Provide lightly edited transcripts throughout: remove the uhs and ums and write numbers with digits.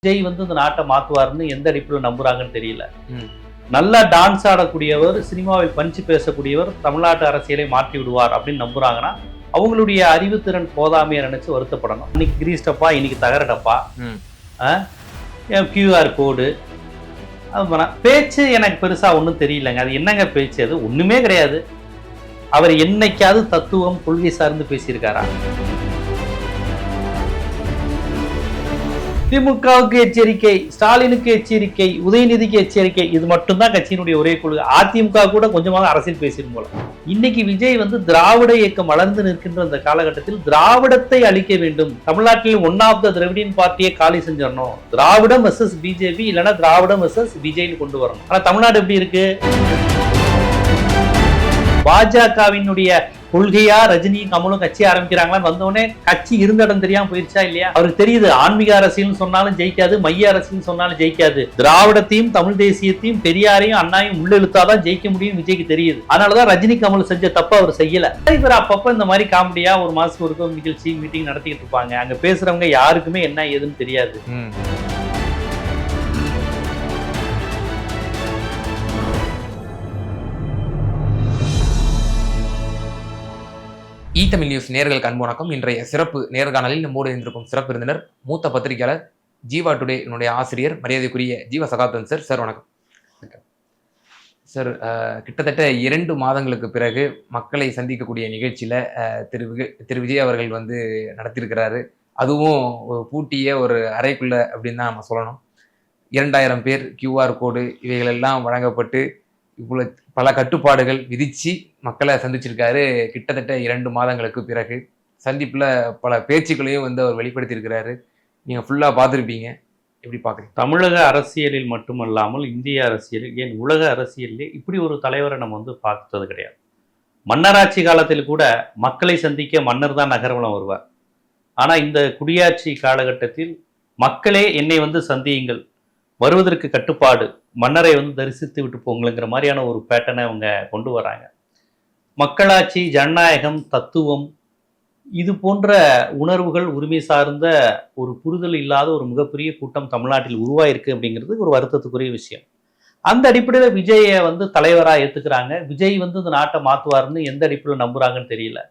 விஜய் வந்து இந்த நாட்டை மாத்துவாருன்னு எந்த அடிப்படையில் நம்புறாங்கன்னு தெரியல. நல்லா டான்ஸ் ஆடக்கூடியவர், சினிமாவில் பஞ்சு பேசக்கூடியவர் தமிழ்நாட்டு அரசியலை மாற்றி விடுவார் அப்படின்னு நம்புறாங்கன்னா அவங்களுடைய அறிவுத்திறன் போதாமையை நினைச்சு வருத்தப்படணும். இன்னைக்கு கிரீஸ் டப்பா, இன்னைக்கு தகர டப்பா, QR கோடு, பேச்சு எனக்கு பெருசா ஒன்றும் தெரியலங்க. அது என்னங்க பேச்சு? அது ஒண்ணுமே கிடையாது. அவர் என்னைக்காவது தத்துவம், கொள்கை சார்ந்து பேசியிருக்காரா? திமுகவுக்கு எச்சரிக்கை, ஸ்டாலினுக்கு எச்சரிக்கை, உதயநிதிக்கு எச்சரிக்கை, இது மட்டும்தான் கட்சியினுடைய ஒரே கொள்கை. அதிமுக கூட கொஞ்சமாக அரசியல் பேசிடும் போல. இன்னைக்கு விஜய் வந்து திராவிட இயக்கம் வளர்ந்து நிற்கின்ற அந்த காலகட்டத்தில் திராவிடத்தை அழிக்க வேண்டும், தமிழ்நாட்டில் ஒன் ஆஃப் த திராவிடியன் பார்ட்டியை காலி செஞ்சிடணும், திராவிடம் வெர்சஸ் பிஜேபி இல்லைன்னா திராவிடம் வெர்சஸ் விஜய்னு கொண்டு வரணும். ஆனா தமிழ்நாடு எப்படி இருக்கு? பாஜகவினுடைய கொள்கையா ரஜினியும் கமலும் கட்சி ஆரம்பிக்கிறாங்களான்னு வந்தோடனே கட்சி இருந்த இடம் தெரியாம போயிருச்சா இல்லையா? அவருக்கு தெரியுது ஆன்மீக அரசியல் சொன்னாலும் ஜெயிக்காது, மைய அரசியல் சொன்னாலும் ஜெயிக்காது, திராவிடத்தையும் தமிழ் தேசியத்தையும் பெரியாரையும் அண்ணாயும் உள்ள இழுத்தாதான் ஜெயிக்க முடியும் விஜய்க்கு தெரியுது. அதனாலதான் ரஜினி கமல் செஞ்ச தப்ப அவர் செய்யல. இவர் அப்பப்ப இந்த மாதிரி காமெடியா ஒரு மாசத்துக்கு ஒரு நிகழ்ச்சி மீட்டிங் நடத்திக்கிட்டு இருப்பாங்க. அங்க பேசுறவங்க யாருக்குமே என்ன ஏதுன்னு தெரியாது. தமிழ் நியூஸ் நேயர்களுக்கு அன்பு வணக்கம். இன்றைய சிறப்பு நேர்காணலில் நம்மோடு இருந்திருக்கும் சிறப்பு விருந்தினர் மூத்த பத்திரிகையாளர் ஜீவா டுடே என்னுடைய ஆசிரியர் மரியாதைக்குரிய ஜீவா சகாப்தன் சார். சார் வணக்கம். சார், கிட்டத்தட்ட 2 மாதங்களுக்கு பிறகு மக்களை சந்திக்கக்கூடிய நிகழ்ச்சியில திரு விஜய் அவர்கள் வந்து நடத்தியிருக்கிறாரு. அதுவும் பூட்டிய ஒரு அறைக்குள்ள அப்படின்னு தான் நம்ம சொல்லணும். 2000 பேர், QR கோடு இவைகளெல்லாம் வழங்கப்பட்டு இவ்வளவு பல கட்டுப்பாடுகள் விதிச்சு மக்களை சந்திச்சிருக்காரு. கிட்டத்தட்ட 2 மாதங்களுக்கு பிறகு சந்திப்புல பல பேச்சுக்களையும் வந்து அவர் வெளிப்படுத்தியிருக்கிறாரு. நீங்க ஃபுல்லா பார்த்துருப்பீங்க. எப்படி பாக்குறீங்க? தமிழக அரசியலில் மட்டுமல்லாமல் இந்திய அரசியலில், ஏன் உலக அரசியலிலே இப்படி ஒரு தலைவரை நம்ம வந்து பார்த்தது கிடையாது. மன்னராட்சி காலத்தில் கூட மக்களை சந்திக்க மன்னர் தான் நகர்வலம் வருவார். ஆனா இந்த குடியாட்சி காலகட்டத்தில் மக்களே என்னை வந்து சந்தியுங்கள், வருவதற்கு கட்டுப்பாடு, மன்னரை வந்து தரிசித்து விட்டு போங்களுங்கிற மாதிரியான ஒரு பேட்டர்னை அவங்க கொண்டு வராங்க. மக்களாட்சி, ஜனநாயகம், தத்துவம், இது போன்ற உணர்வுகள், உரிமை சார்ந்த ஒரு புரிதல் இல்லாத ஒரு மிகப்பெரிய கூட்டம் தமிழ்நாட்டில் உருவாயிருக்கு அப்படிங்கிறது ஒரு வருத்தத்துக்குரிய விஷயம். அந்த அடிப்படையில் விஜயை வந்து தலைவராக ஏற்றுக்கிறாங்க. விஜய் வந்து இந்த நாட்டை மாற்றுவார்னு எந்த அடிப்படையில் நம்புறாங்கன்னு தெரியல.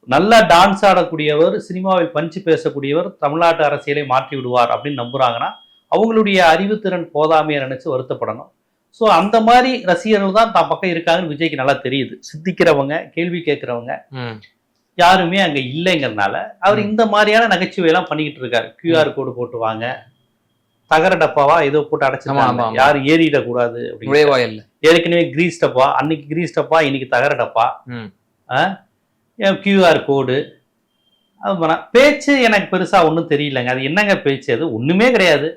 நல்லா டான்ஸ் ஆடக்கூடியவர், சினிமாவில் பஞ்சு பேசக்கூடியவர் தமிழ்நாட்டு அரசியலை மாற்றி விடுவார் அப்படின்னு நம்புறாங்கன்னா அவங்களுடைய அறிவுத்திறன் போதாமையை நினைச்சு வருத்தப்படணும். ஸோ அந்த மாதிரி ரசிகர்கள் தான் தான் பக்கம் இருக்காங்கன்னு விஜய்க்கு நல்லா தெரியுது. சிந்திக்கிறவங்க, கேள்வி கேட்கிறவங்க யாருமே அங்க இல்லைங்கிறதுனால அவர் இந்த மாதிரியான நகைச்சுவையெல்லாம் பண்ணிக்கிட்டு இருக்காரு. QR கோடு போட்டு வாங்க, தகர டப்பாவா ஏதோ போட்டு அடைச்சிருக்காங்க, யாரும் ஏறிடக்கூடாது அப்படின்னு. ஏற்கனவே கிரீஸ் டப்பா, அன்னைக்கு கிரீஸ் டப்பா, இன்னைக்கு தகர டப்பா, QR கோடு. பேச்சு எனக்கு பெருசா ஒன்றும் தெரியலங்க. அது என்னங்க பேச்சு? அது ஒண்ணுமே கிடையாது.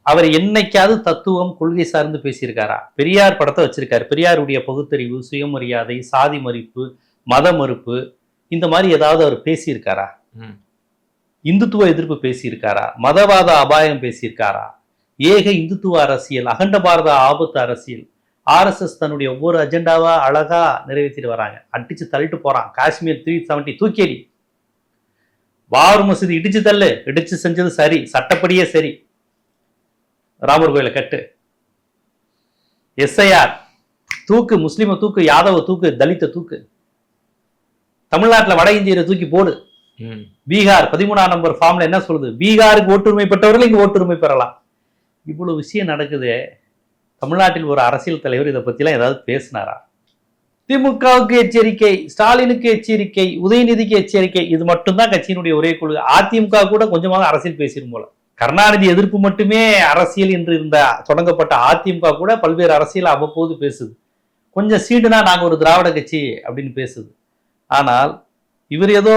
அவர் என்னைக்காவது தத்துவம், கொள்கை சார்ந்து பேசியிருக்காரா? பெரியார் படத்தை வச்சிருக்காரு. பெரியாருடைய பகுத்தறிவு, சுயமரியாதை, சாதி மறுப்பு, மத மறுப்பு, இந்த மாதிரி ஏதாவது அவர் பேசியிருக்காரா? இந்துத்துவ எதிர்ப்பு பேசியிருக்காரா? மதவாத அபாயம் பேசியிருக்காரா? ஏக இந்துத்துவ அரசியல், அகண்ட பாரத ஆபத்து அரசியல், RSS தன்னுடைய ஒவ்வொரு அஜெண்டாவா அழகா நிறைவேற்றிட்டு வராங்க. அடிச்சு தள்ளிட்டு போறான். காஷ்மீர் 370 தூக்கேடி, பாபர் மசூதி இடிச்சு தள்ளு, இடிச்சு செஞ்சது சரி, சட்டப்படியே சரி, ராமர் கோயிலை கட்டு, SIR தூக்கு, முஸ்லிம தூக்கு, யாதவ தூக்கு, தலித்த தூக்கு, தமிழ்நாட்டில் வட இந்தியரை தூக்கி போடு. பீகார் 13ஆம் நம்பர் ஃபார்ம்ல என்ன சொல்லுது? பீகாருக்கு ஓட்டுரிமை பெற்றவர்கள் இங்க ஓட்டுரிமை பெறலாம். இவ்வளவு விஷயம் நடக்குது. தமிழ்நாட்டில் ஒரு அரசியல் தலைவர் இதை பத்திலாம் ஏதாவது பேசினாரா? திமுகவுக்கு எச்சரிக்கை, ஸ்டாலினுக்கு எச்சரிக்கை, உதயநிதிக்கு எச்சரிக்கை, இது மட்டும்தான் கட்சியினுடைய ஒரே கொள்கை. அதிமுக கூட கொஞ்சமாக அரசியல் பேசிடும் போல. கருணாநிதி எதிர்ப்பு மட்டுமே அரசியல் என்று இருந்த தொடங்கப்பட்ட அதிமுக கூட பல்வேறு அரசியல் அவ்வப்போது பேசுது. கொஞ்சம் சீடுனா நாங்க ஒரு திராவிட கட்சி அப்படின்னு பேசுது. ஆனால் இவர் ஏதோ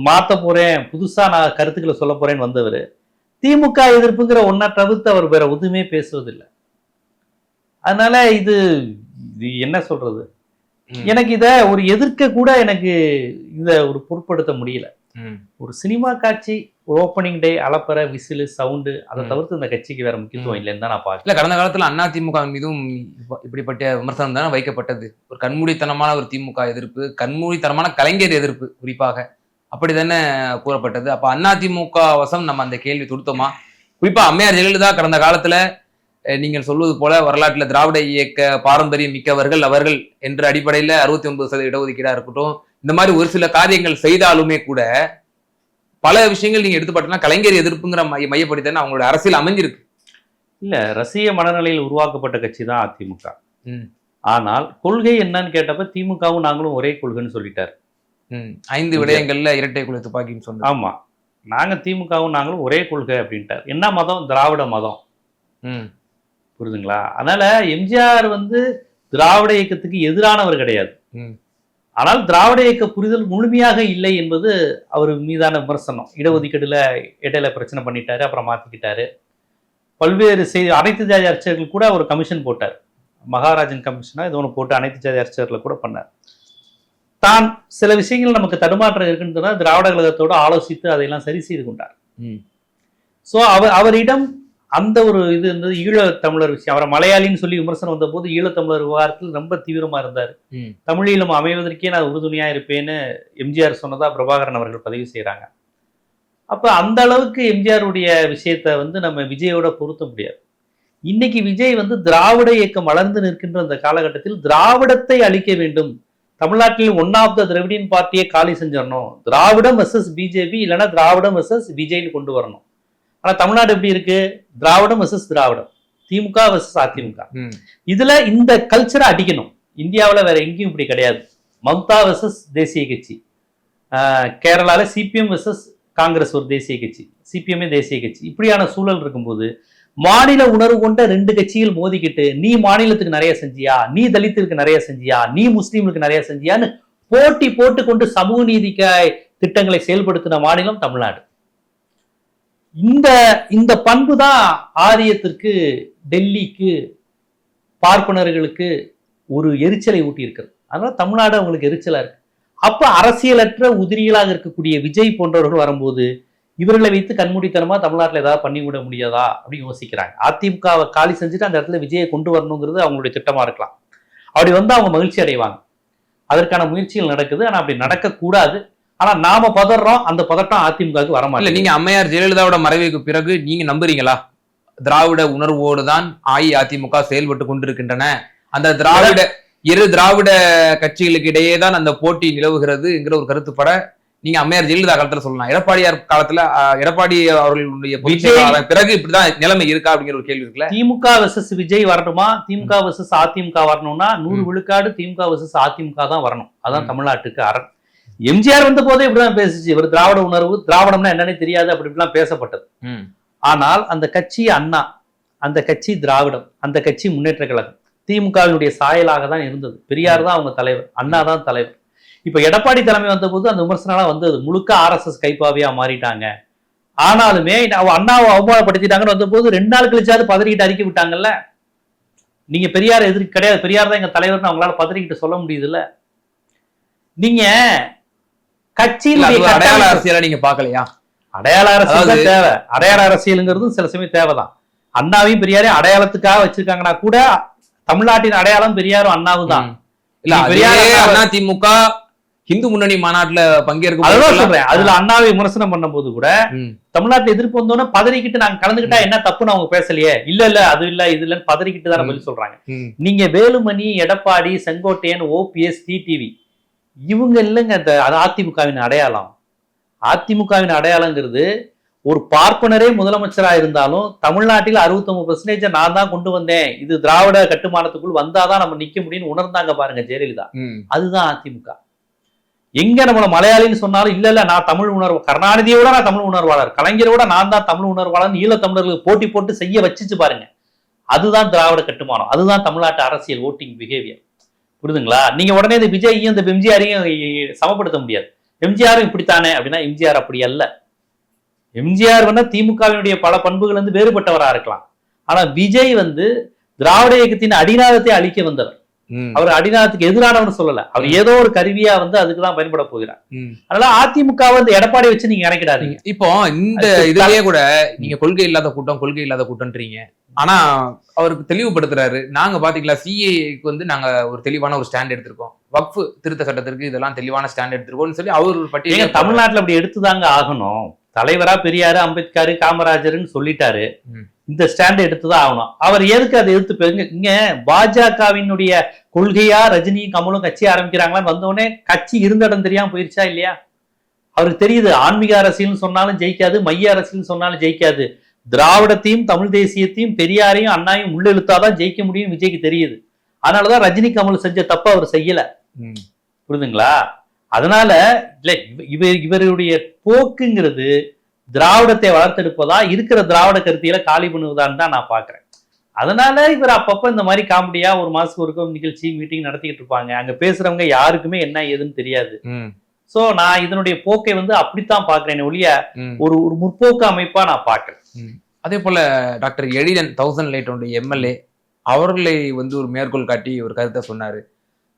மாத்த போறேன், புதுசா நான் கருத்துக்களை சொல்ல போறேன்னு வந்தவர் திமுக எதிர்ப்புங்கிற ஒன்றை தவிர்த்து அவர் வேற எதுவுமே பேசுவதில்லை. அதனால இது என்ன சொல்றது, எனக்கு இத ஒரு எதிர்க்க கூட எனக்கு இத ஒரு பொருட்படுத்த முடியல. ஒரு சினிமா காட்சி, ஓப்பனிங் டே, அலப்பற, விசிலு, சவுண்டு, அதை தவிர்த்து இந்த கட்சிக்கு வேற முக்கியத்துவம் இல்லைன்னு தான் நான் பார்க்கல. கடந்த காலத்துல அதிமுக மீதும் இப்படிப்பட்ட விமர்சனம் தானே வைக்கப்பட்டது. ஒரு கண்மூடித்தனமான ஒரு திமுக எதிர்ப்பு, கண்மூடித்தனமான கலைஞர் எதிர்ப்பு குறிப்பாக அப்படித்தானே கூறப்பட்டது. அப்ப அதிமுக வசம் நம்ம அந்த கேள்வி தொடுத்தோமா? குறிப்பா அம்மையார் ஜெயலலிதா கடந்த காலத்துல நீங்கள் சொல்வது போல வரலாற்றுல திராவிட இயக்க பாரம்பரியம் மிக்கவர்கள் அவர்கள் என்ற அடிப்படையில 69% இடஒதுக்கீடா இருக்கட்டும், இந்த மாதிரி ஒரு சில காரியங்கள் செய்தாலுமே கூட பல விஷயங்கள் நீங்க எடுத்து பார்த்தீங்கன்னா கலைஞர் எதிர்ப்புங்கிற மையப்படுத்தி அவங்களோட அரசியல் அமைஞ்சிருக்கு. இல்ல, ரசிக மனநிலையில் உருவாக்கப்பட்ட கட்சி தான் அதிமுக. ம். ஆனால் கொள்கை என்னன்னு கேட்டப்ப திமுகவும் நாங்களும் ஒரே கொள்கைன்னு சொல்லிட்டாரு. 5 விடயங்கள்ல இரட்டை குழு துப்பாக்கின்னு சொன்னாங்க. ஆமா, நாங்க திமுகவும் நாங்களும் ஒரே கொள்கை அப்படின்ட்டார். என்ன மதம்? திராவிட மதம். புரியுதுங்களா? அதனால எம்ஜிஆர் வந்து திராவிட இயக்கத்துக்கு எதிரானவர் கிடையாது. ஆனால் திராவிட இயக்க புரிதல் முழுமையாக இல்லை என்பது அவர் மீதான விமர்சனம். இடஒதுக்கீடுல இடையில பிரச்சனை பண்ணிட்டாரு, அப்புறம் மாத்திக்கிட்டாரு. பல்வேறு அனைத்து ஜாதி அர்ச்சகர்கள் கூட ஒரு கமிஷன் போட்டார். மகாராஜன் கமிஷனா இது ஒன்று போட்டு அனைத்து ஜாதி அர்ச்சகர்களை கூட பண்ணார். தான் சில விஷயங்கள் நமக்கு தடுமாற்றம் இருக்குன்னு திராவிட கழகத்தோடு ஆலோசித்து அதையெல்லாம் சரி செய்து கொண்டார். ஸோ அவரிடம் அந்த ஒரு இது இருந்தது. ஈழத்தமிழர் விஷயம், அவரை மலையாளின்னு சொல்லி விமர்சனம் வந்த போது ஈழத்தமிழர் விவகாரத்தில் ரொம்ப தீவிரமா இருந்தார். தமிழீழம் அமைவதற்கே நான் உறுதுணையா இருப்பேன்னு எம்ஜிஆர் சொன்னதா பிரபாகரன் அவர்கள் பதிவு செய்யறாங்க. அப்ப அந்த அளவுக்கு எம்ஜிஆருடைய விஷயத்த வந்து நம்ம விஜயோட பொருத்த முடியாது. இன்னைக்கு விஜய் வந்து திராவிட இயக்கம் வளர்ந்து நிற்கின்ற அந்த காலகட்டத்தில் திராவிடத்தை அழிக்க வேண்டும், தமிழ்நாட்டில் ஒன் ஆஃப் த திராவிடியன் பார்ட்டியை காலி செஞ்சிடணும், திராவிடம் வெர்சஸ் பிஜேபி இல்லைன்னா திராவிடம் வெர்சஸ் விஜய்னு கொண்டு வரணும். ஆனா தமிழ்நாடு எப்படி இருக்கு? திராவிடம் வெர்சஸ் திராவிடம், திமுக வெர்சஸ் அதிமுக. இதுல இந்த கல்ச்சரை அடிக்கணும். இந்தியாவில வேற எங்கேயும் இப்படி கிடையாது. மம்தா வெர்சஸ் தேசிய கட்சி, கேரளால சிபிஎம் வெர்சஸ் காங்கிரஸ் ஒரு தேசிய கட்சி, சிபிஎம்ஏ தேசிய கட்சி. இப்படியான சூழல் இருக்கும்போது மாநில உணர்வு கொண்ட 2 கட்சிகள் மோதிக்கிட்டு நீ மாநிலத்துக்கு நிறைய செஞ்சியா, நீ தலித்துக்கு நிறைய செஞ்சியா, நீ முஸ்லீம்களுக்கு நிறைய செஞ்சியான்னு போட்டி போட்டு கொண்டு சமூக நீதிக்காய் திட்டங்களை செயல்படுத்தின மாநிலம் தமிழ்நாடு. இந்த பண்பு தான் ஆரியத்திற்கு, டெல்லிக்கு, பார்ப்பனர்களுக்கு ஒரு எரிச்சலை ஊட்டி இருக்கிறது. அதனால தமிழ்நாடு அவங்களுக்கு எரிச்சலா இருக்கு. அப்ப அரசியலற்ற உதிரிகளாக இருக்கக்கூடிய விஜய் போன்றவர்கள் வரும்போது இவர்களை வைத்து கண்மூடித்தனமா தமிழ்நாட்டில் ஏதாவது பண்ணிவிட முடியாதா அப்படின்னு யோசிக்கிறாங்க. அதிமுகவை காலி செஞ்சுட்டு அந்த இடத்துல விஜயை கொண்டு வரணுங்கிறது அவங்களுடைய திட்டமா இருக்கலாம். அப்படி வந்து அவங்க மகிழ்ச்சி அடைவாங்க. அதற்கான முயற்சிகள் நடக்குது. ஆனா அப்படி நடக்கக்கூடாது. ஆனா நாம பதறோம், அந்த பதட்டம் அதிமுகவுக்கு வரமாட்டேன். நீங்க அம்மையார் ஜெயலலிதாவோட மறைவுக்கு பிறகு நீங்க நம்புறீங்களா திராவிட உணர்வோடு தான் அஇஅதிமுக செயல்பட்டு கொண்டிருக்கின்றன, அந்த திராவிட கட்சிகளுக்கு இடையே தான் அந்த போட்டி நிலவுகிறதுங்கிற ஒரு கருத்துப்பட நீங்க அம்மையார் ஜெயலலிதா காலத்துல சொல்லலாம். எடப்பாடியார் காலத்துல எடப்பாடி அவர்களுடைய பிறகு இப்படிதான் நிலைமை இருக்கா அப்படிங்கிற ஒரு கேள்வி இருக்குல்ல. திமுக வெர்சஸ் விஜய் வரணுமா, திமுக வெர்சஸ் அதிமுக வரணும்னா 100 விழுக்காடு திமுக வெர்சஸ் அதிமுக தான் வரணும். அதான் தமிழ்நாட்டுக்கு அரண். எம்ஜிஆர் வந்த போதே இப்படிதான் பேசிச்சு. இவர் திராவிட உணர்வு, திராவிடம்னா என்னன்னே தெரியாது அப்படி இப்படிலாம் பேசப்பட்டது. ஆனால் அந்த கட்சி அண்ணா, அந்த கட்சி திராவிடம், அந்த கட்சி முன்னேற்ற கழகம் திமுகவினுடைய சாயலாக தான் இருந்தது. பெரியார் தான் அவங்க தலைவர், அண்ணா தான் தலைவர். இப்ப எடப்பாடி தலைமை வந்த போது அந்த விமர்சனம் வந்தது, முழுக்க RSS கைப்பாவியா மாறிட்டாங்க. ஆனாலுமே அண்ணாவை அவமானப்படுத்திட்டாங்கன்னு வந்த போது 2 நாள் கழிச்சாவது பதறிக்கிட்டு அறிக்கை விட்டாங்கல்ல. நீங்க பெரியார் எதிர்க்கு கிடையாது, பெரியார் தான் எங்க தலைவர்னு அவங்களால பதறிக்கிட்டு சொல்ல முடியுது இல்ல. நீங்க கட்சியில் அடையாள அரசியலை நீங்க பாக்கலையா? அடையாள அரசியல் தேவை. அடையாள அரசியலுங்கிறது சில சமயம் தேவைதான். அண்ணாவையும் பெரியாரையும் அடையாளத்துக்காக வச்சிருக்காங்கன்னா கூட தமிழ்நாட்டின் அடையாளம் பெரியாரும் அண்ணாவும் தான். இல்ல அதிமுக இந்து முன்னணி மாநாட்டுல பங்கேற்கும் சொல்றேன். அதுல அண்ணாவை விமர்சனம் பண்ணும் போது கூட தமிழ்நாட்டுல எதிர்ப்பு வந்தோன்னா பதறிக்கிட்டு நாங்க கலந்துக்கிட்டா என்ன தப்புன்னு அவங்க பேசலையே. இல்ல அது இல்ல இது இல்லன்னு பதறிக்கிட்டு தான் பதில் சொல்றாங்க. நீங்க வேலுமணி, எடப்பாடி, செங்கோட்டையன், OPS, டிடிவி இவங்க இல்லைங்க அதிமுகவின் அடையாளம். அதிமுகவின் அடையாளங்கிறது ஒரு பார்ப்பனரே முதலமைச்சரா இருந்தாலும் தமிழ்நாட்டில் 69% நான் தான் கொண்டு வந்தேன், இது திராவிட கட்டுமானத்துக்குள் வந்தாதான் நம்ம நிக்க முடியும்னு உணர்ந்தாங்க பாருங்க ஜெயலலிதா. அதுதான் அதிமுக. எங்க நம்மள மலையாளின்னு சொன்னாலும் இல்ல நான் தமிழ் உணர்வு, கருணாநிதியோட நான் தமிழ் உணர்வாளர், கலைஞரோட நான் தான் தமிழ் உணர்வாளர் ஈழத்தமிழர்களுக்கு போட்டி போட்டு செய்ய வச்சுச்சு பாருங்க. அதுதான் திராவிட கட்டுமானம், அதுதான் தமிழ்நாட்டு அரசியல் ஓட்டிங் பிஹேவியர். புரியுதுங்களா? நீங்க உடனே இந்த விஜயையும் இந்த எம்ஜிஆரையும் சமப்படுத்த முடியாது. எம்ஜிஆரும் இப்படித்தானே அப்படின்னா எம்ஜிஆர் அப்படி அல்ல. எம்ஜிஆர் வந்து திமுகவினுடைய பல பண்புகள் வந்து வேறுபட்டவரா இருக்கலாம். ஆனா விஜய் வந்து திராவிட இயக்கத்தின் அடிநாதத்தை அழிக்க வந்தவர். அவர் அடிநாதத்துக்கு எதிரானவன்னு சொல்லல, அவர் ஏதோ ஒரு கருவியா வந்து அதுக்குதான் பயன்பட போகிறார். அதனால அதிமுக வந்து எடப்பாடி வச்சு நீங்க இறக்கிடாதீங்க. இப்போ இந்த இதுலயே கூட நீங்க கொள்கை இல்லாத கூட்டம்ன்றீங்க. ஆனா அவருக்கு தெளிவுபடுத்துறாரு. நாங்க பாத்தீங்களா சிஏக்கு வந்து நாங்க ஒரு தெளிவான ஒரு ஸ்டாண்ட் எடுத்திருக்கோம், வக்ஃபு திருத்த சட்டத்திற்கு இதெல்லாம் தெளிவான ஸ்டாண்ட் எடுத்திருக்கோம்னு சொல்லி அவர் பட்டியல. தமிழ்நாட்டுல அப்படி எடுத்துதாங்க ஆகணும். தலைவரா பெரியாரு, அம்பேத்கர், காமராஜர்னு சொல்லிட்டாரு. ம். இந்த ஸ்டாண்ட் எடுத்துதான் ஆகணும். அவர் எதுக்கு அதை எடுத்து பேருங்க? இங்க பாஜகவினுடைய கொள்கையா ரஜினி கமலும் கட்சி ஆரம்பிக்கிறாங்களான்னு வந்தோடனே கட்சி இருந்த இடம் தெரியாம போயிருச்சா இல்லையா? அவருக்கு தெரியுது ஆன்மீக அரசியல்னு சொன்னாலும் ஜெயிக்காது, மைய அரசியல்னு சொன்னாலும் ஜெயிக்காது. திராவிடத்தையும் தமிழ் தேசியத்தையும் பெரியாரையும் அண்ணாவையும் உள்ள இழுத்தாதான் ஜெயிக்க முடியும் விஜய்க்கு தெரியுது. அதனாலதான் ரஜினி கமல் செஞ்ச தப்ப அவர் செய்யல. புரியுதுங்களா? அதனால இல்ல இவருடைய போக்குங்கிறது திராவிடத்தை வளர்த்தெடுப்பதா இருக்கிற திராவிட கருத்தியில காலி பண்ணுவதான்னு தான் நான் பாக்குறேன். அதனால இவர் அப்பப்ப இந்த மாதிரி காமெடியா ஒரு மாசத்துக்கு ஒரு நிகழ்ச்சி மீட்டிங் நடத்திக்கிட்டு இருப்பாங்க. அங்க பேசுறவங்க யாருக்குமே என்ன ஏதுன்னு தெரியாது. சோ நான் இதனுடைய போக்கை வந்து அப்படித்தான் பாக்குறேன் ஒழிய ஒரு முற்போக்கு அமைப்பா நான் பாக்குறேன். அதே போல டாக்டர் எழிலன் 1000 லைட் எம்எல்ஏ அவர்களை வந்து ஒரு மேற்கோள் காட்டி ஒரு கருத்தை சொன்னாரு.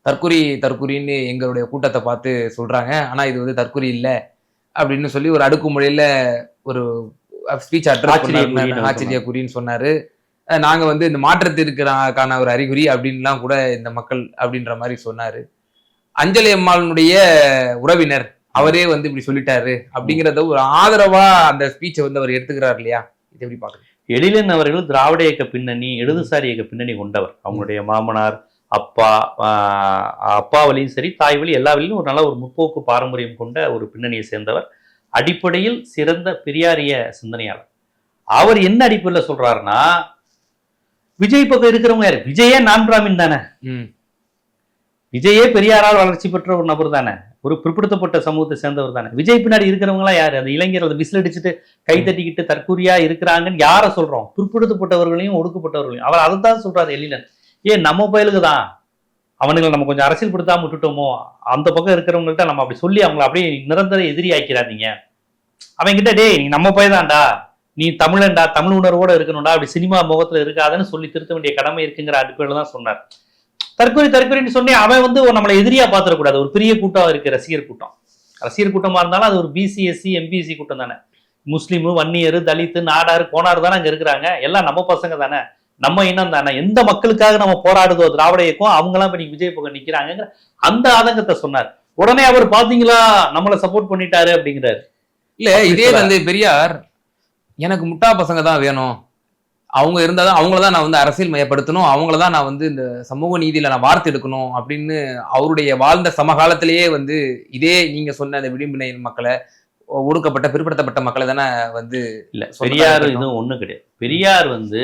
தற்குறின்னு எங்களுடைய கூட்டத்தை பார்த்து சொல்றாங்க, ஆனா இது வந்து தற்குறி இல்லை அப்படின்னு சொல்லி ஒரு அடுக்குமுறையில ஒரு ஸ்பீச் ஆச்சரியக்குறின்னு சொன்னாரு. நாங்க வந்து இந்த மாற்றத்திற்கான ஒரு அறிகுறி அப்படின்லாம் கூட இந்த மக்கள் அப்படின்ற மாதிரி சொன்னாரு. அஞ்சலி அம்மாளுடைய உறவினர் அவரே வந்து இப்படி சொல்லிட்டாரு அப்படிங்கறத ஒரு ஆதரவா அந்த ஸ்பீச்சை வந்து அவர் எடுத்துக்கிறார் இல்லையா? இது எப்படி பாக்குறீங்க? எழிலன் அவர்கள் திராவிட இயக்க பின்னணி, இடதுசாரி இயக்க பின்னணி கொண்டவர். அவங்களுடைய மாமனார், அப்பா வழியும் சரி, தாய் வழி எல்லா வழியும் ஒரு நல்ல ஒரு முற்போக்கு பாரம்பரியம் கொண்ட ஒரு பின்னணியை சேர்ந்தவர். அடிப்படையில் சிறந்த பெரியாரிய சிந்தனையாளர். அவர் என்ன அடிப்படையில் சொல்றாருன்னா, விஜய் பக்கம் இருக்கிறவங்க யாரு? விஜயே நான் பிராமின் தானே, விஜயே பெரியாரால் வளர்ச்சி பெற்ற ஒரு நபர் தானே, ஒரு பிற்படுத்தப்பட்ட சமூகத்தை சேர்ந்தவர் தானே. விஜய் பின்னாடி இருக்கிறவங்களா யாரு? அந்த இளைஞர்கள் விசில் அடிச்சுட்டு கை தட்டிக்கிட்டு தற்கூரியா இருக்கிறாங்கன்னு யார சொல்றோம்? பிற்படுத்தப்பட்டவர்களையும் ஒடுக்கப்பட்டவர்களையும். அவர் அதை தான் சொல்றாரு எழிலன். ஏன் நம்ம பயலுக்கு தான் அவனுங்களை நம்ம கொஞ்சம் அரசியல் படுத்தாம விட்டுட்டோமோ, அந்த பக்கம் இருக்கிறவங்கள்ட்ட நம்ம அப்படி சொல்லி அவங்களை அப்படியே நிரந்தர எதிரி ஆக்கிறாதீங்க. அவன்கிட்ட டே நீ நம்ம பயதான்டா, நீ தமிழன்டா, தமிழ் உணர்வோட இருக்கணும்டா, அப்படி சினிமா முகத்துல இருக்காதுன்னு சொல்லி திருத்த வேண்டிய கடமை இருக்குங்கிற அடிப்படையில தான் சொன்னார். தற்கொலைன்னு சொன்னே அவன் வந்து நம்மளை எதிரியா பாத்திரக்கூடாது. ஒரு பெரிய கூட்டம் இருக்கு, ரசிகர் கூட்டமா இருந்தாலும் அது ஒரு பிசி எஸ்சி எம்பிசி கூட்டம் தானே. முஸ்லீமு, வன்னியர், தலித்து, நாடாரு, கோனாறு தானே அங்க இருக்கிறாங்க. எல்லாம் நம்ம பசங்க தானே, நம்ம இனம் தானே. எந்த மக்களுக்காக நம்ம போராடுதோ திராவிட இயக்கம், அவங்க எல்லாம் இப்ப விஜய் பக்கம் நிக்கிறாங்க அந்த ஆதங்கத்தை சொன்னார். உடனே அவர் பாத்தீங்களா நம்மளை சப்போர்ட் பண்ணிட்டாரு அப்படிங்கிறாரு. இல்ல இதே வந்து பெரியார் எனக்கு முட்டா பசங்க தான் வேணும், அவங்க இருந்தாதான் அவங்களதான் நான் வந்து அரசியல் மயப்படுத்தணும், அவங்களதான் நான் வந்து இந்த சமூக நீதியில நான் வார்த்தை எடுக்கணும் அப்படின்னு அவருடைய வாழ்ந்த சமகாலத்திலேயே வந்து இதே நீங்க சொன்ன அந்த விளிம்பினை மக்களை, ஒடுக்கப்பட்ட பிற்படுத்தப்பட்ட மக்களை தானே வந்து இல்ல பெரியார் இதுவும் ஒண்ணு கிடையாது. பெரியார் வந்து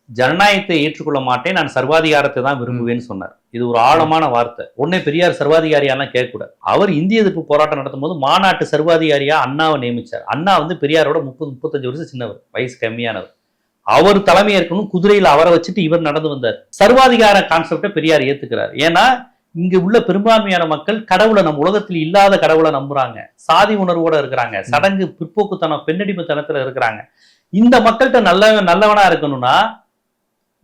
ஜனநாயகத்தை ஏற்றுக்கொள்ள மாட்டேன், நான் சர்வாதிகாரத்தை தான் விரும்புவேன்னு சொன்னார். இது ஒரு ஆழமான வார்த்தை. உடனே பெரியார் சர்வாதிகாரியாலாம் கேட்கக்கூடாது. அவர் இந்திய எதிர்ப்பு போராட்டம் நடத்தும் போது மாநாட்டு சர்வாதிகாரியா அண்ணாவை நியமிச்சார். அண்ணா வந்து பெரியாரோட 30-35 வருஷம் சின்னவர், வயசு கம்மியானவர். அவர் தலைமை ஏற்கணும், குதிரையில அவரை வச்சுட்டு இவர் நடந்து வந்தார். சர்வாதிகார கான்செப்டை பெரியார் ஏத்துக்கிறார். ஏன்னா இங்க உள்ள பெரும்பான்மையான மக்கள் கடவுளை, நம்ம உலகத்தில் இல்லாத கடவுளை நம்புறாங்க, சாதி உணர்வோட இருக்கிறாங்க, சடங்கு பிற்போக்குத்தனம் பெண்ணடிமைத்தனத்துல இருக்கிறாங்க. இந்த மக்கள்கிட்ட நல்லவனா இருக்கணும்னா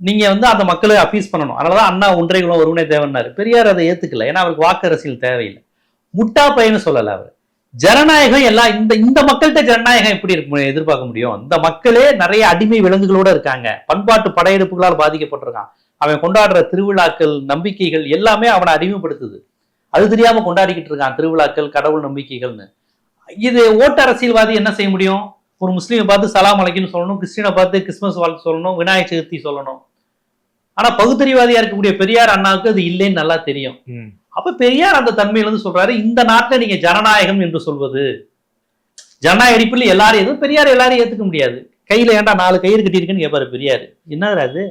நீங்க வந்து அந்த மக்களை அப்பீஸ் பண்ணணும். அதனாலதான் அண்ணா ஒன்றை குலம் ஒருவனே தேவன்னாரு. பெரியார் அதை ஏத்துக்கல, ஏன்னா அவருக்கு வாக்கு அரசியல் தேவையில்லை. முட்டா பையன்னு சொல்லல அவர். ஜனநாயகம் எல்லாம் இந்த மக்கள்கிட்ட ஜனநாயகம் எப்படி இருக்கு எதிர்பார்க்க முடியும்? இந்த மக்களே நிறைய அடிமை விலங்குகளோட இருக்காங்க, பண்பாட்டு படையெடுப்புகளால் பாதிக்கப்பட்டிருக்கான். அவன் கொண்டாடுற திருவிழாக்கள், நம்பிக்கைகள் எல்லாமே அவனை அடிமைப்படுத்துது. அது தெரியாம கொண்டாடிக்கிட்டு இருக்கான் திருவிழாக்கள், கடவுள் நம்பிக்கைகள்னு. இது ஓட்டு அரசியல்வாதி என்ன செய்ய முடியும்? ஒரு முஸ்லீமை பார்த்து சலாம் அலைக்குன்னு சொல்லணும், கிறிஸ்டினை பார்த்து கிறிஸ்துமஸ் வாழ்த்து சொல்லணும், விநாயகர் சதுர்த்தி சொல்லணும். ஆனா பகுத்தறிவாதியா இருக்கக்கூடிய பெரியார் அண்ணாவுக்கு அது இல்லைன்னு நல்லா தெரியும். அப்ப பெரியார் அந்த தன்மையிலிருந்து சொல்றாரு, இந்த நாட்டுல நீங்க ஜனநாயகம் என்று சொல்வது, ஜனநாயக அடிப்படையில் எல்லாரும் எதுவும் பெரியார் எல்லாரும் ஏத்துக்க முடியாது. கையில ஏன்டா 4 கயிறு கட்டியிருக்குன்னு கேட்பாரு பெரியாரு. என்னது அது?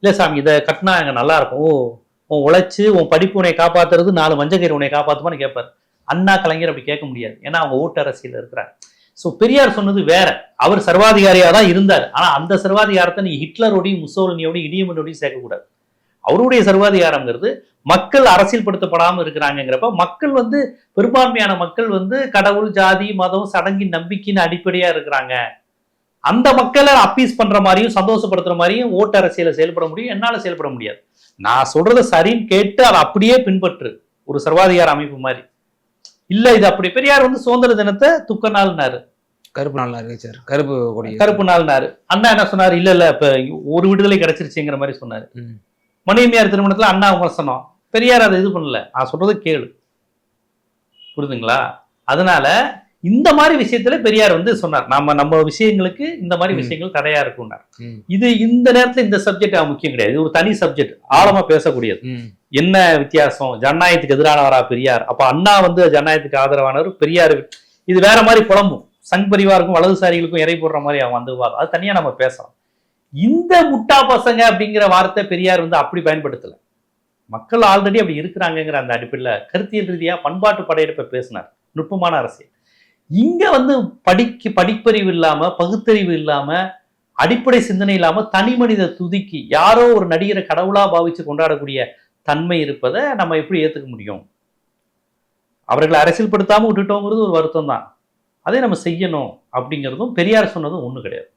இல்ல சாமி இதை கட்டினா அங்க நல்லா இருக்கும், உன் உழைச்சு உன் படிப்பு உன்னை காப்பாத்துறது 4 மஞ்சள் கயிறு உன்னை காப்பாத்துமான்னு கேட்பாரு. அண்ணா கலைஞர் அப்படி கேட்க முடியாது, ஏன்னா அவங்க ஓட்டு அரசியல் இருக்கிறாங்க. சோ பெரியார் சொன்னது வேற. அவர் சர்வாதிகாரியா தான் இருந்தார். ஆனா அந்த சர்வாதிகாரத்தை நீ ஹிட்லரோடையும் முசோலினியோடையும் இடியமனோடையும் சேர்க்கக்கூடாது. அவருடைய சர்வாதிகாரங்கிறது மக்கள் அரசியல் படுத்தப்படாம இருக்கிறாங்கிறப்ப, மக்கள் வந்து பெரும்பான்மையான மக்கள் வந்து கடவுள், ஜாதி, மதம், சடங்கின் நம்பிக்கையின் அடிப்படையா இருக்கிறாங்க. அந்த மக்களை அப்பீஸ் பண்ற மாதிரியும் சந்தோஷப்படுத்துற மாதிரியும் ஓட்டு அரசியல செயல்பட முடியும், என்னால செயல்பட முடியாது. நான் சொல்றது சரின்னு கேட்டு அதை அப்படியே பின்பற்று, ஒரு சர்வாதிகார அமைப்பு மாதிரி இல்ல. இது அப்படி. பெரியார் வந்து சுதந்திர தினத்தை துக்க நாள்னாரு, கருப்பு நாள் அறிவிச்சார், கருப்பு நாள்னாரு. அண்ணா என்ன சொன்னாரு? இல்ல இப்ப ஒரு விடுதலை கிடைச்சிருச்சுங்கிற மாதிரி சொன்னாரு. மணியம்மையார் திருமணத்துல அண்ணா விமர்சனம், பெரியார் அதை இது பண்ணல. நான் சொல்றது கேளு, புரியுதுங்களா? அதனால இந்த மாதிரி விஷயத்துல பெரியார் வந்து சொன்னார், நம்ம விஷயங்களுக்கு இந்த மாதிரி விஷயங்கள் தடையா இருக்கும்னார். இது இந்த நேரத்துல இந்த சப்ஜெக்ட் முக்கியம் கிடையாது, இது ஒரு தனி சப்ஜெக்ட், ஆழமா பேசக்கூடியது. என்ன வித்தியாசம், ஜனநாயகத்துக்கு எதிரானவரா பெரியார், அப்ப அண்ணா வந்து ஜனநாயகத்துக்கு ஆதரவானவர், பெரியார் இது வேற மாதிரி புலம்பும், சங் பரிவாருக்கும் வலதுசாரிகளுக்கும் இறை போடுற மாதிரி அவன் வந்து அது தனியா நம்ம பேசலாம். இந்த முட்டா பசங்க அப்படிங்கிற வார்த்தை பெரியார் வந்து அப்படி பயன்படுத்தல. மக்கள் ஆல்ரெடி அப்படி இருக்கிறாங்கிற அந்த அடிப்படையில் கருத்தியல் ரீதியா பண்பாட்டு படையெடுப்பை பேசினார், நுட்பமான அரசியல். இங்க வந்து படிப்பறிவு இல்லாம, பகுத்தறிவு இல்லாம, அடிப்படை சிந்தனை இல்லாம, தனி மனித துதிக்கு யாரோ ஒரு நடிகரை கடவுளா பாவிச்சு கொண்டாடக்கூடிய தன்மை இருப்பதை நம்ம எப்படி ஏத்துக்க முடியும்? அவர்களை அரசியல்படுத்தாம விட்டுட்டோங்கிறது ஒரு வருத்தம் தான். அதை நம்ம செய்யணும் அப்படிங்கிறதும் பெரியார் சொன்னதும் ஒண்ணு கிடையாது.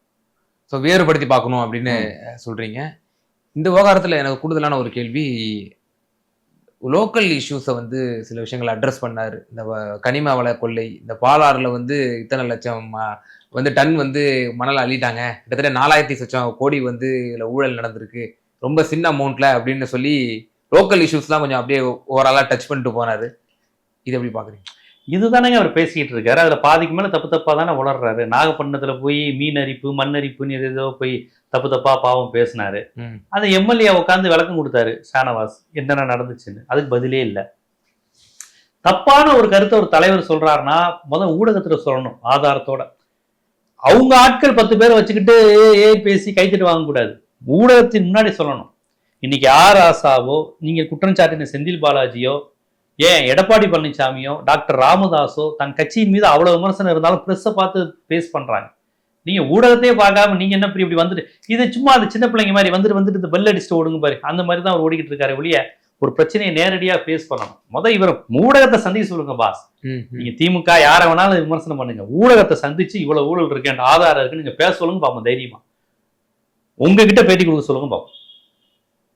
ஸோ வேறுபடுத்தி பார்க்கணும் அப்படின்னு சொல்றீங்க. இந்த விவகாரத்துல எனக்கு கூடுதலான ஒரு கேள்வி, லோக்கல் இஷ்யூஸை வந்து சில விஷயங்களை அட்ரஸ் பண்ணார். இந்த கனிம வள கொள்ளை, இந்த பாலாறுல வந்து இத்தனை லட்சம் வந்து டன் வந்து மணல் அள்ளிட்டாங்க, கிட்டத்தட்ட 4000 கோடி வந்து இதுல ஊழல் நடந்திருக்கு, ரொம்ப சின்ன அமௌண்ட்ல அப்படின்னு சொல்லி லோக்கல் இஷ்யூஸ்லாம் கொஞ்சம் அப்படியே ஓவராலா டச் பண்ணிட்டு போனாரு. இது எப்படி பாக்குறீங்க? இதுதானங்க அவர் பேசிக்கிட்டு இருக்காரு. அதுல பாதிக்கு மேல தப்பு தப்பா தானே உளர்றாரு. நாகப்பட்டினத்துல போய் மீன் அரிப்பு, மண் அரிப்புன்னு ஏதோ போய் தப்பு தப்பா பாவம் பேசினாரு. அந்த எம்எல்ஏ உட்காந்து விளக்கம் கொடுத்தாரு ஷானவாஸ், என்னென்ன நடந்துச்சுன்னு. அதுக்கு பதிலே இல்லை. தப்பான ஒரு கருத்தை ஒரு தலைவர் சொல்றாருன்னா முதல் ஊடகத்துல சொல்லணும் ஆதாரத்தோட. அவங்க ஆட்கள் 10 பேரை வச்சுக்கிட்டு பேசி கைத்தட்டு வாங்க கூடாது, ஊடகத்தின் முன்னாடி சொல்லணும். இன்னைக்கு ஆர் ஆசாவோ, நீங்க குற்றம் சாட்டின செந்தில் பாலாஜியோ, ஏன் எடப்பாடி பழனிசாமியோ, டாக்டர் ராமதாஸோ தன் கட்சியின் மீது அவ்வளவு விமர்சனம் இருந்தாலும் பிரஸ்ஸை பார்த்து பேஸ் பண்றாங்க. நீங்க ஊடகத்தையே பார்க்காம நீங்க என்ன இப்படி வந்துட்டு, இது சும்மா அது சின்ன பிள்ளைங்க மாதிரி வந்துட்டு இந்த பெல் அடிச்சுட்டு ஓடுங்க பாரு, அந்த மாதிரி தான் அவர் ஓடிக்கிட்டு இருக்காரு ஒழிய ஒரு பிரச்சனையை நேரடியா பேஸ் பண்ணணும். இவர் ஊடகத்தை சந்திக்க சொல்லுங்க பாஸ். நீங்க திமுக யாரை வேணாலும் விமர்சனம் பண்ணுங்க, ஊடகத்தை சந்திச்சு இவ்வளவு ஊழல் இருக்கேன் ஆதாரம் இருக்கு நீங்க பேச சொல்லுங்க பாப்போம், தைரியமா உங்ககிட்ட பேட்டி கொடுக்க சொல்லுங்க பாப்போம்.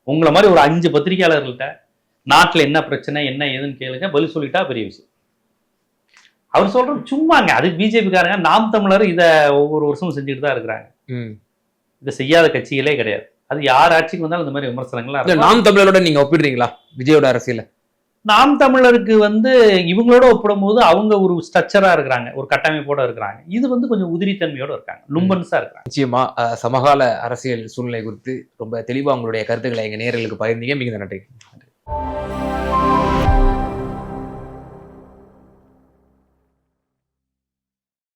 உங்களை மாதிரி ஒரு 5 பத்திரிகையாளர்கள்ட்ட நாட்டில் என்ன பிரச்சனை என்ன ஏதுன்னு கேளுங்க, பதில் சொல்லிட்டா பெரிய விஷயம். அவர் சொல்றது சும்மாங்க, அது பிஜேபிக்காரங்க, நாம் தமிழர் இதை ஒவ்வொரு வருஷமும் செஞ்சுட்டு தான் இருக்கிறாங்க. இதை செய்யாத கட்சிகளே கிடையாது. அது யார் ஆட்சிக்கு வந்தாலும் இந்த மாதிரி விமர்சனங்கள்லாம். நாம் தமிழரோட நீங்க ஒப்பிடுறீங்களா விஜயோட அரசியல? நாம் தமிழருக்கு வந்து இவங்களோட ஒப்பிடும் போது அவங்க ஒரு ஸ்ட்ரக்சரா இருக்கிறாங்க, ஒரு கட்டமைப்போட இருக்கிறாங்க. இது வந்து கொஞ்சம் உதிரித்தன்மையோட இருக்காங்க, லும்பன்ஸா இருக்காங்க. நிச்சயமா சமகால அரசியல் சூழ்நிலை குறித்து ரொம்ப தெளிவா உங்களுடைய கருத்துக்களை எங்க நேயர்களுக்கு பகிர்ந்தீங்க. மிகுந்த நன்றி.